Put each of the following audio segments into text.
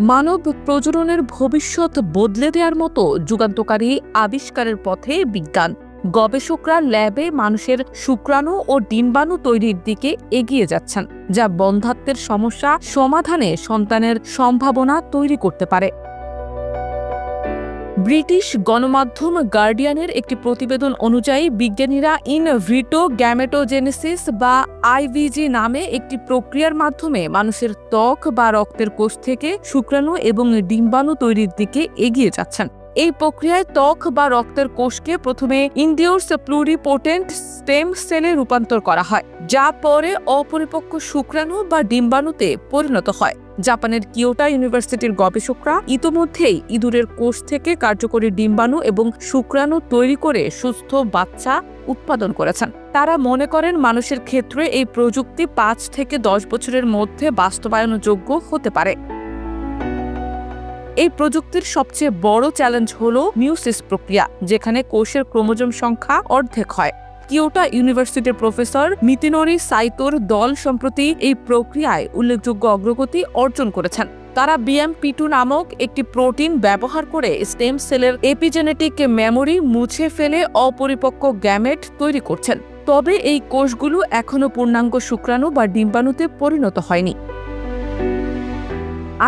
মানব প্রজননের ভবিষ্যৎ বদলে দেওয়ার মতো যুগান্তকারী আবিষ্কারের পথে বিজ্ঞান গবেষকরা ল্যাবে মানুষের শুক্রাণু ও ডিম্বাণু তৈরির দিকে এগিয়ে যাচ্ছেন, যা বন্ধ্যাত্বের সমস্যা সমাধানে সন্তানের সম্ভাবনা তৈরি করতে পারে। ব্রিটিশ গণমাধ্যম গার্ডিয়ানের একটি প্রতিবেদন অনুযায়ী বিজ্ঞানীরা ইন ভিট্রো গ্যামেটোজেনেসিস বা আইভিজি নামে একটি প্রক্রিয়ার মাধ্যমে মানুষের ত্বক বা রক্তের কোষ থেকে শুক্রাণু এবং ডিম্বাণু তৈরির দিকে এগিয়ে যাচ্ছেন। এই প্রক্রিয়ায় ত্বক বা রক্তের কোষকে প্রথমে ইনডিউস প্লুরিপোটেন্ট স্টেম সেলে রূপান্তর করা হয়, যা পরে অপরিপক্ক শুক্রাণু বা ডিম্বাণুতে পরিণত হয়। জাপানের কিয়োটো ইউনিভার্সিটির গবেষকরা ইতোমধ্যেই ইঁদুরের কোষ থেকে কার্যকরী ডিম্বাণু এবং শুক্রাণু তৈরি করে সুস্থ বাচ্চা উৎপাদন করেছেন। তারা মনে করেন মানুষের ক্ষেত্রে এই প্রযুক্তি 5 থেকে 10 বছরের মধ্যে বাস্তবায়নযোগ্য হতে পারে। এই প্রযুক্তির সবচেয়ে বড় চ্যালেঞ্জ হলো মিয়োসিস প্রক্রিয়া, যেখানে কোষের ক্রোমোজোম সংখ্যা অর্ধেক হয়। কিয়োটো ইউনিভার্সিটির প্রফেসর মিতিনোরি সাইতোর দল সম্প্রতি এই প্রক্রিয়ায় উল্লেখযোগ্য অগ্রগতি অর্জন করেছেন। তারা BMP2 নামক একটি প্রোটিন ব্যবহার করে স্টেম সেলের এপিজেনেটিক মেমোরি মুছে ফেলে অপরিপক্ক গ্যামেট তৈরি করছেন। তবে এই কোষগুলো এখনও পূর্ণাঙ্গ শুক্রাণু বা ডিম্বাণুতে পরিণত হয়নি।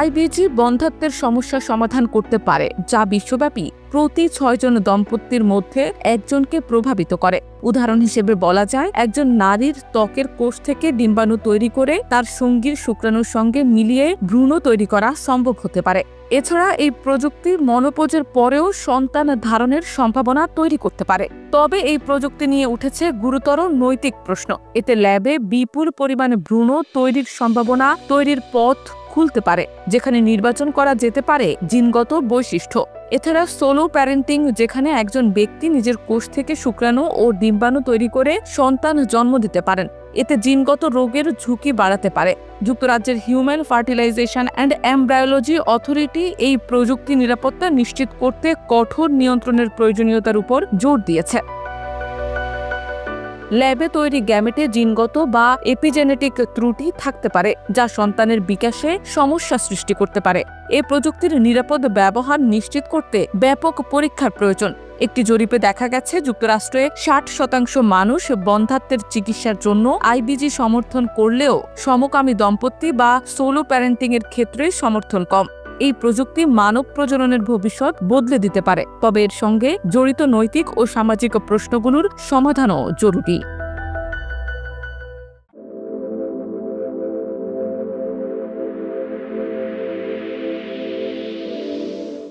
আইভিজি বন্ধ্যাত্বের সমস্যা সমাধান করতে পারে, যা বিশ্বব্যাপী প্রতি 6 জন দম্পতির মধ্যে একজনকে প্রভাবিত করে। উদাহরণ হিসেবে বলা যায়, একজন নারীর ত্বকের কোষ থেকে ডিম্বাণু তৈরি করে তার সঙ্গীর শুক্রাণুর সঙ্গে মিলিয়ে ভ্রূণ তৈরি করা সম্ভব হতে পারে। এছাড়া এই প্রযুক্তি মনোপজের পরেও সন্তান ধারণের সম্ভাবনা তৈরি করতে পারে। তবে এই প্রযুক্তি নিয়ে উঠেছে গুরুতর নৈতিক প্রশ্ন। এতে ল্যাবে বিপুল পরিমাণে ভ্রূণ তৈরির সম্ভাবনা তৈরির পথ খুলতে পারে, যেখানে নির্বাচন করা যেতে পারে জিনগত বৈশিষ্ট্য। এছাড়া সোলো প্যারেন্টিং, যেখানে একজন ব্যক্তি নিজের কোষ থেকে শুক্রাণু ও ডিম্বাণু তৈরি করে সন্তান জন্ম দিতে পারেন, এতে জিনগত রোগের ঝুঁকি বাড়াতে পারে। যুক্তরাজ্যের Human Fertilisation and Embryology Authority এই প্রযুক্তি নিরাপত্তা নিশ্চিত করতে কঠোর নিয়ন্ত্রণের প্রয়োজনীয়তার উপর জোর দিয়েছে। ল্যাবে তৈরি গ্যামেটে জিনগত বা এপিজেনেটিক ত্রুটি থাকতে পারে, যা সন্তানের বিকাশে সমস্যা সৃষ্টি করতে পারে। এই প্রযুক্তির নিরাপদ ব্যবহার নিশ্চিত করতে ব্যাপক পরীক্ষার প্রয়োজন। একটি জরিপে দেখা গেছে, যুক্তরাষ্ট্রে 60% মানুষ বন্ধ্যাত্বের চিকিৎসার জন্য আইভিজি সমর্থন করলেও সমকামী দম্পতি বা সোলো প্যারেন্টিং এর ক্ষেত্রে সমর্থন কম। এই প্রযুক্তি মানব প্রজননের ভবিষ্যৎ বদলে দিতে পারে, তবে এর সঙ্গে জড়িত নৈতিক ও সামাজিক প্রশ্নগুলোর সমাধানও জরুরি।